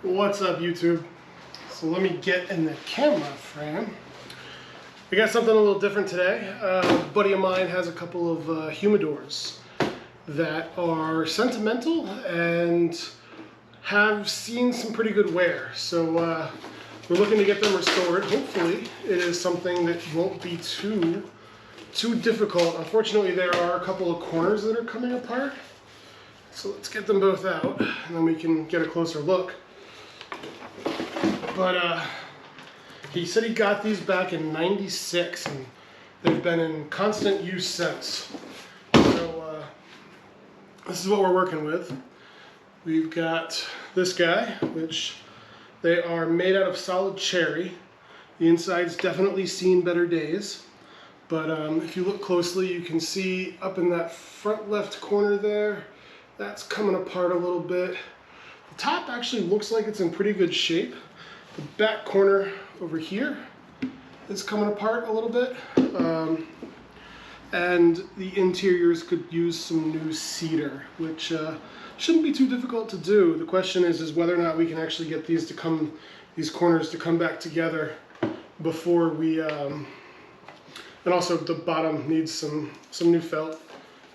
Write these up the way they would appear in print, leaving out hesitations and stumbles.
What's up, YouTube? So let me get in the camera frame. We got something a little different today. A buddy of mine has a couple of humidors that are sentimental and have seen some pretty good wear. So we're looking to get them restored. Hopefully it is something that won't be too difficult. Unfortunately, there are a couple of corners that are coming apart. So let's get them both out and then we can get a closer look. But he said he got these back in '96 and they've been in constant use since. So this is what we're working with. We've got this guy, which they are made out of solid cherry. The inside's definitely seen better days. But if you look closely, you can see up in that front left corner there, that's coming apart a little bit. The top actually looks like it's in pretty good shape. The back corner over here is coming apart a little bit. And the interiors could use some new cedar, which shouldn't be too difficult to do. The question is whether or not we can actually get these corners to come back together before we, and also the bottom needs some new felt,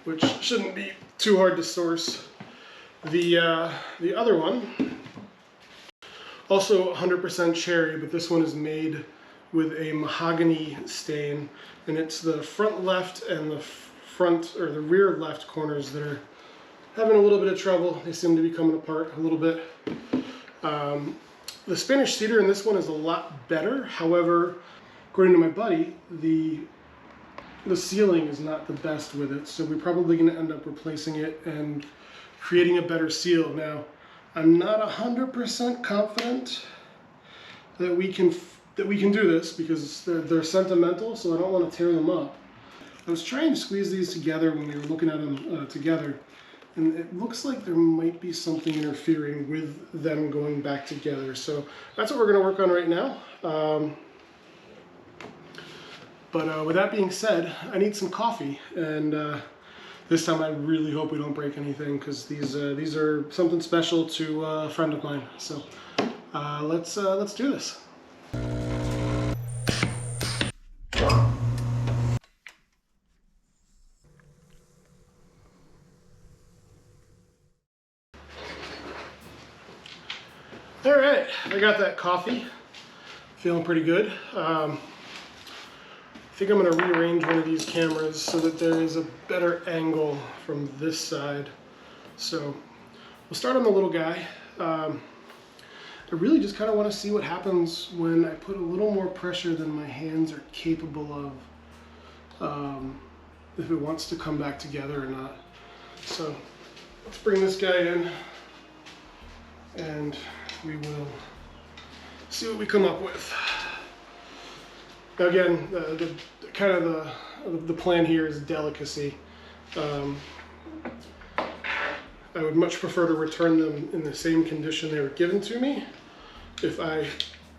which shouldn't be too hard to source. The other one, also 100% cherry, but this one is made with a mahogany stain, and it's the front left and the the rear left corners that are having a little bit of trouble. They seem to be coming apart a little bit. The Spanish cedar in this one is a lot better. However, according to my buddy, the sealing is not the best with it, so we're probably going to end up replacing it and creating a better seal. Now, I'm not 100% confident that we can do this because they're sentimental, so I don't want to tear them up. I was trying to squeeze these together when we were looking at them together, and it looks like there might be something interfering with them going back together. So that's what we're going to work on right now. But with that being said, I need some coffee, and this time I really hope we don't break anything because these are something special to a friend of mine. So let's do this. All right, I got that coffee. Feeling pretty good. I think I'm going to rearrange one of these cameras so that there is a better angle from this side. So we'll start on the little guy. I really just kind of want to see what happens when I put a little more pressure than my hands are capable of, if it wants to come back together or not. So let's bring this guy in and we will see what we come up with. Now again, the plan here is delicacy. I would much prefer to return them in the same condition they were given to me if I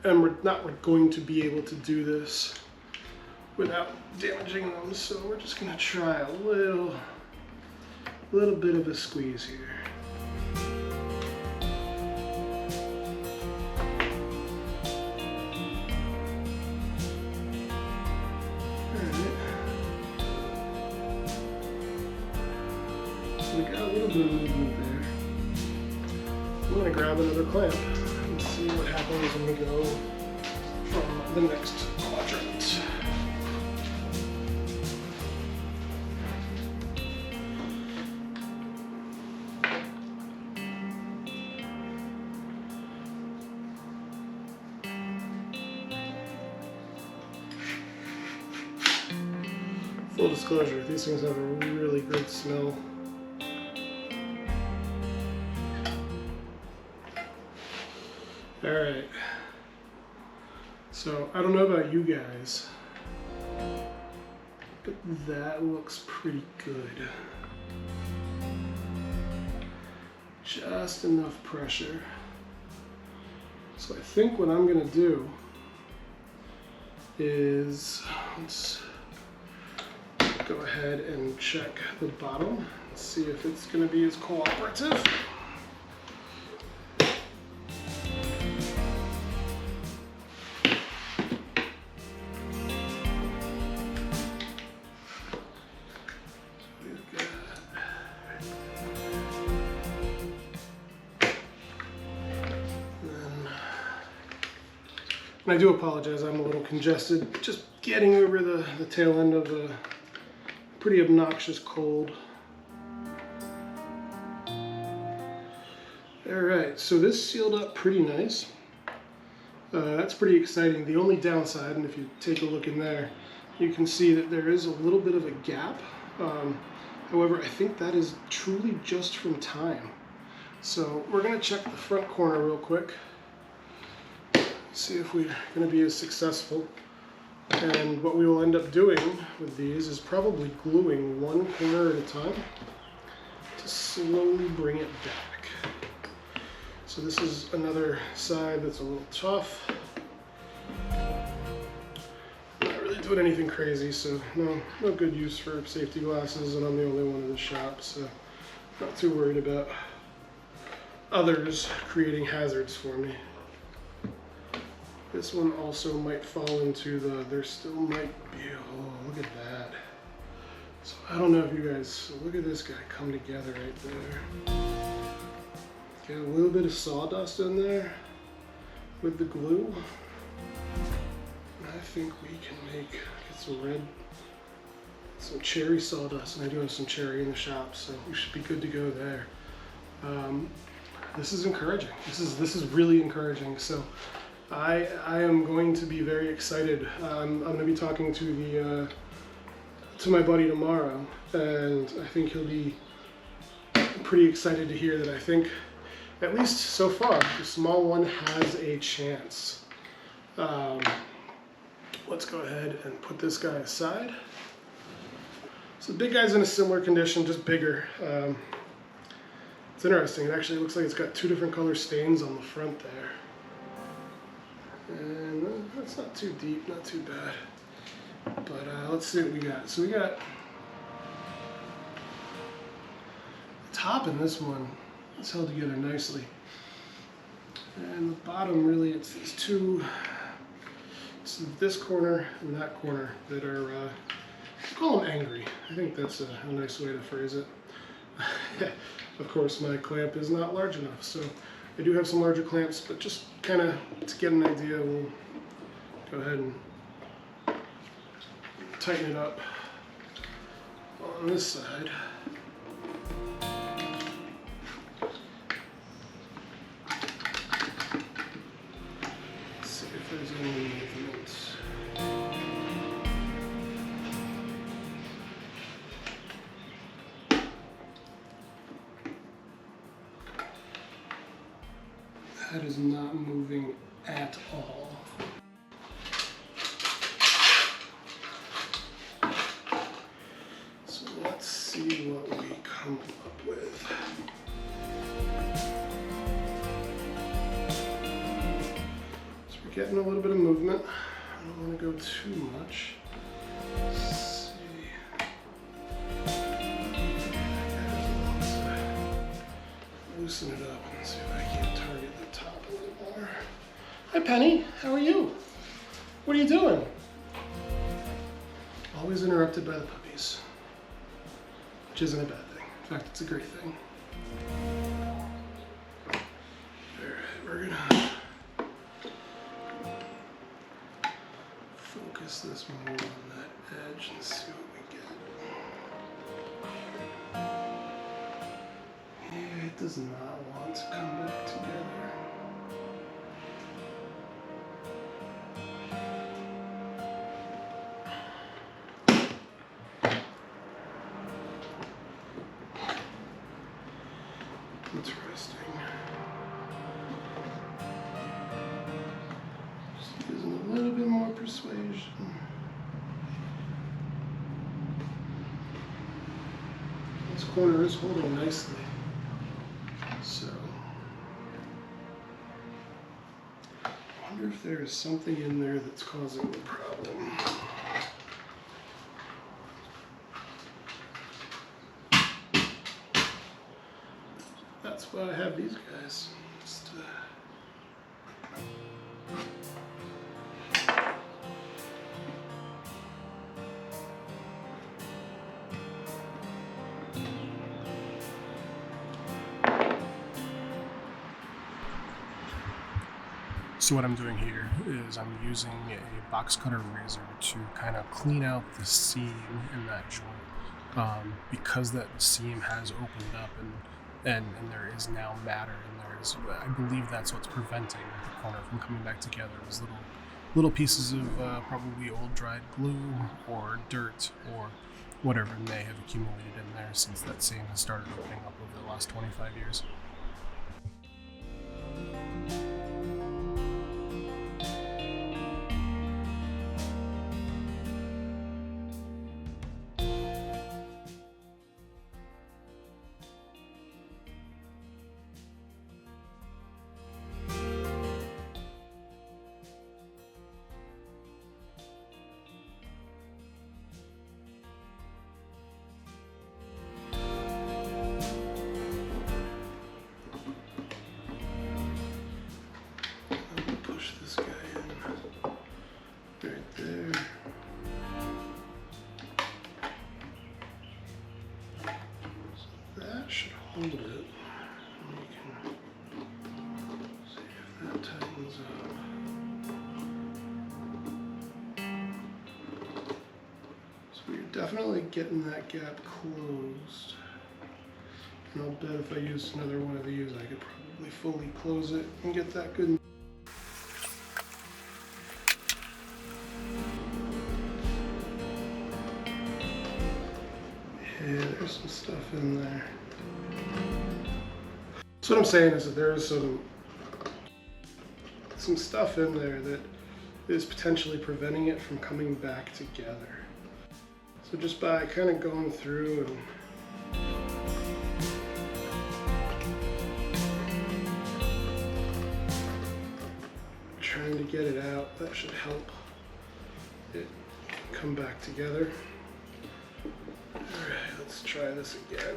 am not going to be able to do this without damaging them. So we're just going to try a little bit of a squeeze here. We got a little bit of movement there. I'm going to grab another clamp and see what happens when we go from the next quadrant. Full disclosure, these things have a really good smell. Alright, so I don't know about you guys, but that looks pretty good. Just enough pressure. So I think what I'm going to do is, let's go ahead and check the bottom, see if it's going to be as cooperative. And I do apologize, I'm a little congested. Just getting over the tail end of a pretty obnoxious cold. Alright, so this sealed up pretty nice. That's pretty exciting. The only downside, and if you take a look in there, you can see that there is a little bit of a gap. However, I think that is truly just from time. So we're going to check the front corner real quick. See if we're going to be as successful. And what we will end up doing with these is probably gluing one corner at a time to slowly bring it back. So this is another side that's a little tough. Not really doing anything crazy, so no good use for safety glasses, and I'm the only one in the shop, so not too worried about others creating hazards for me. This one also might fall into there still might be, oh, look at that. So I don't know if you guys, so look at this guy come together right there. Got a little bit of sawdust in there with the glue. And I think we can get some cherry sawdust, and I do have some cherry in the shop, so we should be good to go there. This is encouraging. This is really encouraging. So I am going to be very excited. I'm going to be talking to my buddy tomorrow, and I think he'll be pretty excited to hear that I think, at least so far, the small one has a chance. Let's go ahead and put this guy aside. So the big guy's in a similar condition, just bigger. It's interesting. It actually looks like it's got two different color stains on the front there. And that's not too deep, not too bad. But let's see what we got. So we got the top in this one. It's held together nicely. And the bottom, really, it's these two, so this corner and that corner that are, I call them angry. I think that's a nice way to phrase it. Of course, my clamp is not large enough, so I do have some larger clamps, but just kind of to get an idea, we'll go ahead and tighten it up on this side. Let's see if there's any movement. That is not moving at all. So let's see what we come up with. So we're getting a little bit of movement. I don't want to go too much. Let's see. Loosen it up and see if I can't target the top a little more. Hi Penny, how are you? What are you doing? Always interrupted by the puppies, which isn't a bad thing. In fact, it's a great thing. Alright, we're gonna focus this more on that edge and see what we get. Yeah, it does not want to come back together. Interesting. Just using a little bit more persuasion. This corner is holding nicely. So, I wonder if there is something in there that's causing the problem. That's why I have these guys. Just, So what I'm doing here is I'm using a box cutter razor to kind of clean out the seam in that joint, because that seam has opened up and there is now matter and there's, I believe that's what's preventing the corner from coming back together. Is little pieces of probably old dried glue or dirt or whatever may have accumulated in there since that seam has started opening up over the last 25 years. Push this guy in right there. So that should hold it. And we can see if that tightens up. So you're definitely getting that gap closed. And I'll bet if I used another one of these, I could probably fully close it and get that good. Yeah, there's some stuff in there. So what I'm saying is that there is some stuff in there that is potentially preventing it from coming back together. So just by kind of going through and trying to get it out, that should help it come back together. Alright, let's try this again.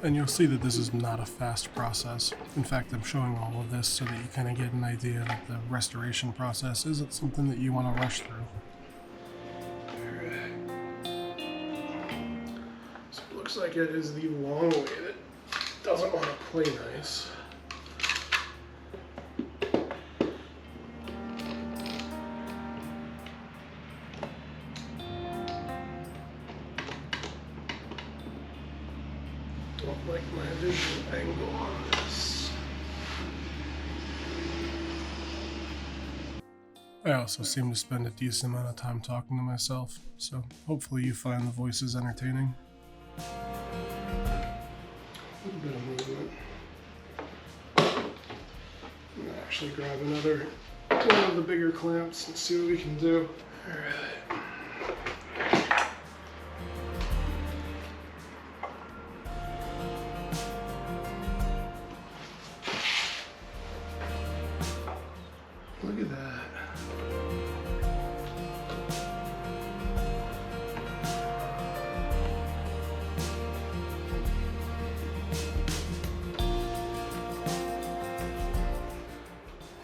And you'll see that this is not a fast process. In fact, I'm showing all of this so that you kind of get an idea that the restoration process isn't something that you want to rush through. Alright. So it looks like it is the long way that doesn't want to play nice. Don't like my visual angle on this. I also seem to spend a decent amount of time talking to myself, so hopefully you find the voices entertaining. A little bit of movement. I'm gonna actually grab another one of the bigger clamps and see what we can do. Alright. Look at that.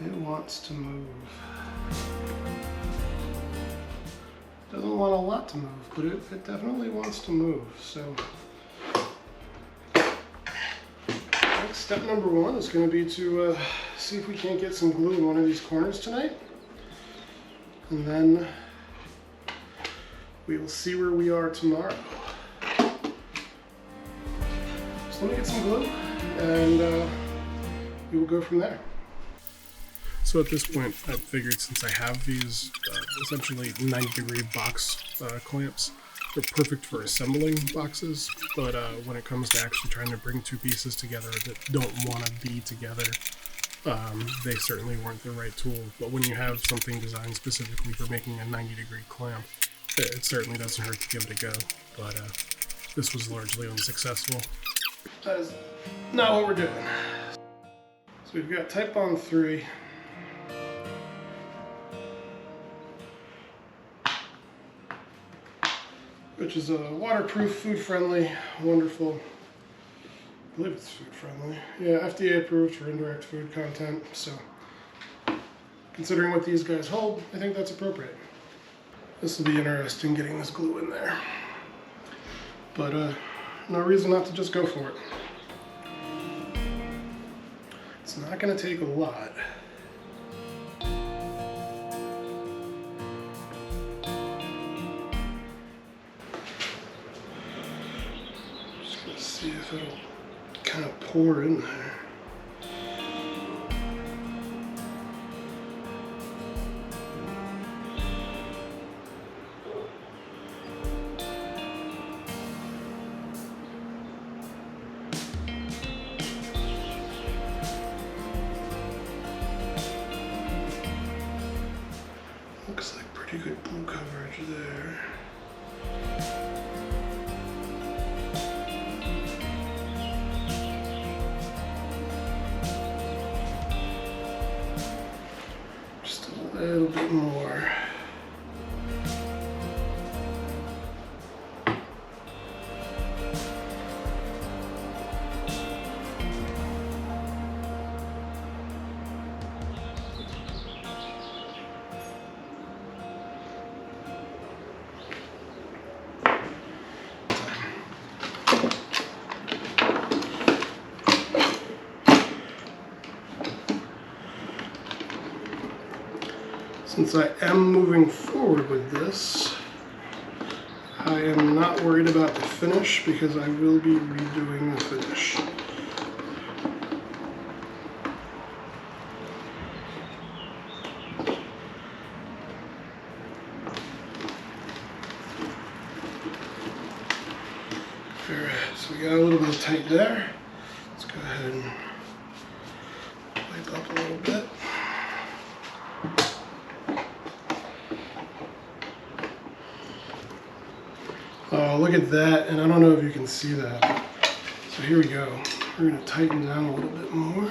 It wants to move. Doesn't want a lot to move, but it definitely wants to move. So next step number one is going to be to see if we can't get some glue in one of these corners tonight. And then we will see where we are tomorrow. So let me get some glue and we will go from there. So at this point, I figured since I have these essentially 90-degree box clamps, they're perfect for assembling boxes, but when it comes to actually trying to bring two pieces together that don't want to be together, they certainly weren't the right tool. But when you have something designed specifically for making a 90-degree clamp, it certainly doesn't hurt to give it a go. But this was largely unsuccessful. That is not what we're doing. So we've got Type Bond 3. Which is a waterproof, food-friendly, wonderful. I believe it's food-friendly. Yeah, FDA approved for indirect food content. So, considering what these guys hold, I think that's appropriate. This will be interesting getting this glue in there. But no reason not to just go for it. It's not going to take a lot. Just going to see if it'll kind of pour in there. Looks like pretty good glue coverage there. Just a little bit more. Since I am moving forward with this, I am not worried about the finish because I will be redoing the finish. Alright, so we got a little bit of tight there. Let's go ahead and wipe up a little bit. Oh, look at that, and I don't know if you can see that. So here we go. We're going to tighten down a little bit more.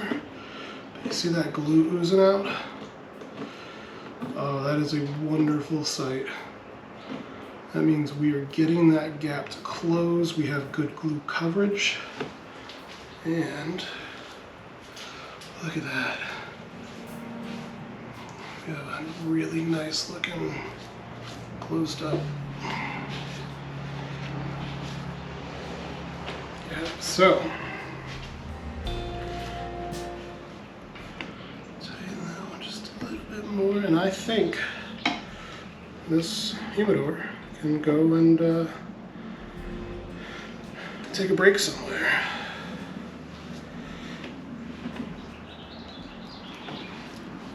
You see that glue oozing out? Oh, that is a wonderful sight. That means we are getting that gap to close. We have good glue coverage. And look at that. We have a really nice looking closed up. Yeah, so tighten that one just a little bit more, and I think this humidor can go and take a break somewhere.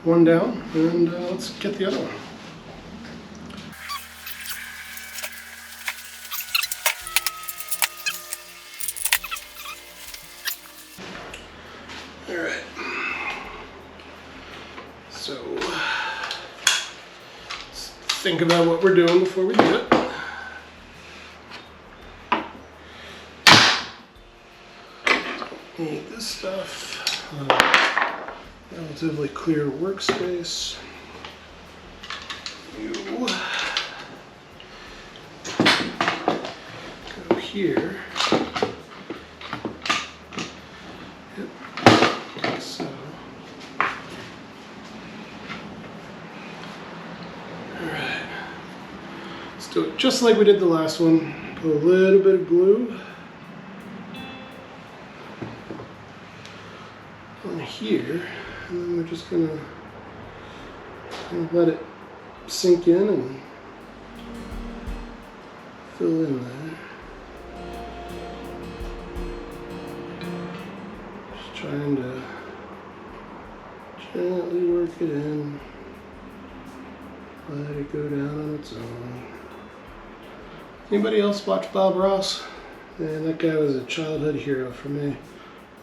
One down, and let's get the other one. All right. So let's think about what we're doing before we do it. Need this stuff. Relatively clear workspace. You go here. Yep. Like so. Alright. Let's do it just like we did the last one. Put a little bit of glue on here. And then we're just gonna let it sink in and fill in there. Just trying to gently work it in. Let it go down on its own. Anybody else watch Bob Ross? Man, that guy was a childhood hero for me.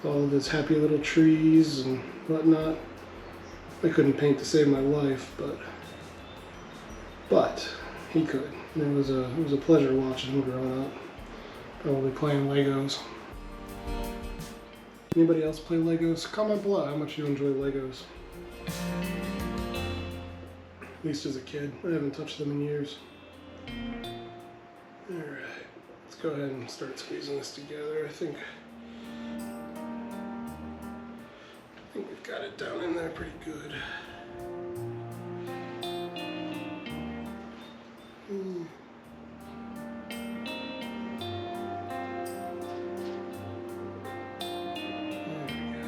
All of his happy little trees and whatnot. I couldn't paint to save my life, but he could. And it was a pleasure watching him growing up. Probably playing Legos. Anybody else play Legos? Comment below how much you enjoy Legos. At least as a kid. I haven't touched them in years. Alright, let's go ahead and start squeezing this together. I think we've got it down in there pretty good. There we go.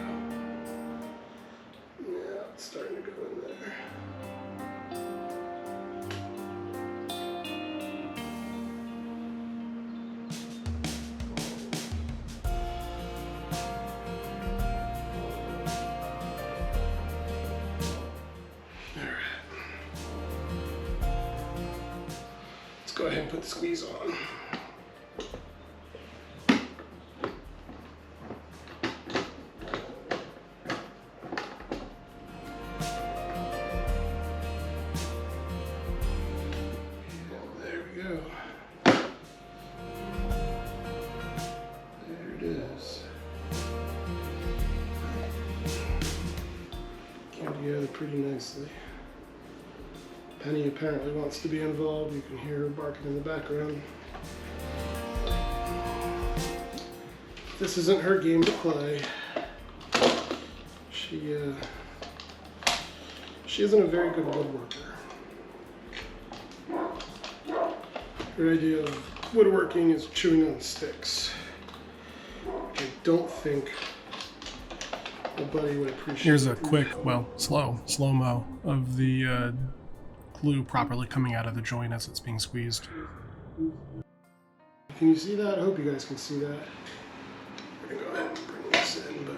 ahead and put the squeeze on. Together pretty nicely. Penny apparently wants to be involved. You can hear her barking in the background. This isn't her game to play. She isn't a very good woodworker. Her idea of woodworking is chewing on sticks. I don't think buddy would appreciate. Here's a quick, well, slow-mo of the glue properly coming out of the joint as it's being squeezed. Can you see that? I hope you guys can see that. We're gonna go ahead and bring this in, but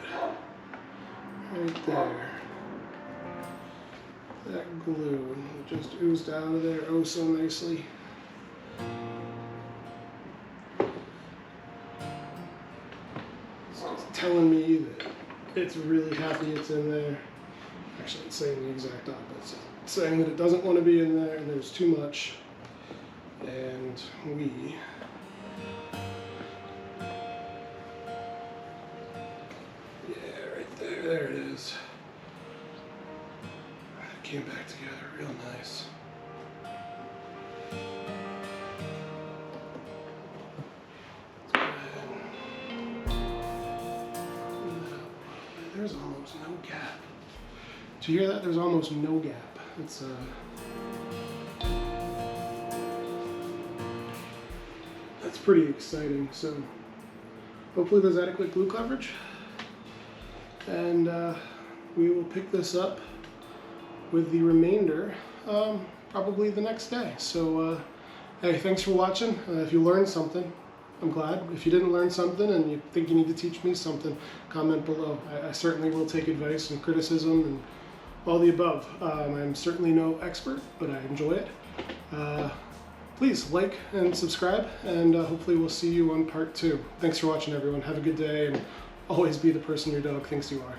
right there, that glue just oozed out of there oh so nicely. It's just telling me that it's really happy it's in there. Actually, it's saying the exact opposite. It's saying that it doesn't want to be in there and there's too much. And we right there. There it is. It came back together real nice. There's almost no gap. Do you hear that? There's almost no gap. It's that's pretty exciting. So hopefully there's adequate glue coverage, and we will pick this up with the remainder probably the next day. So hey, thanks for watching. If you learned something, I'm glad. If you didn't learn something and you think you need to teach me something, comment below. I certainly will take advice and criticism and all the above. I'm certainly no expert, but I enjoy it. Please like and subscribe, and hopefully we'll see you on part 2. Thanks for watching, everyone. Have a good day, and always be the person your dog thinks you are.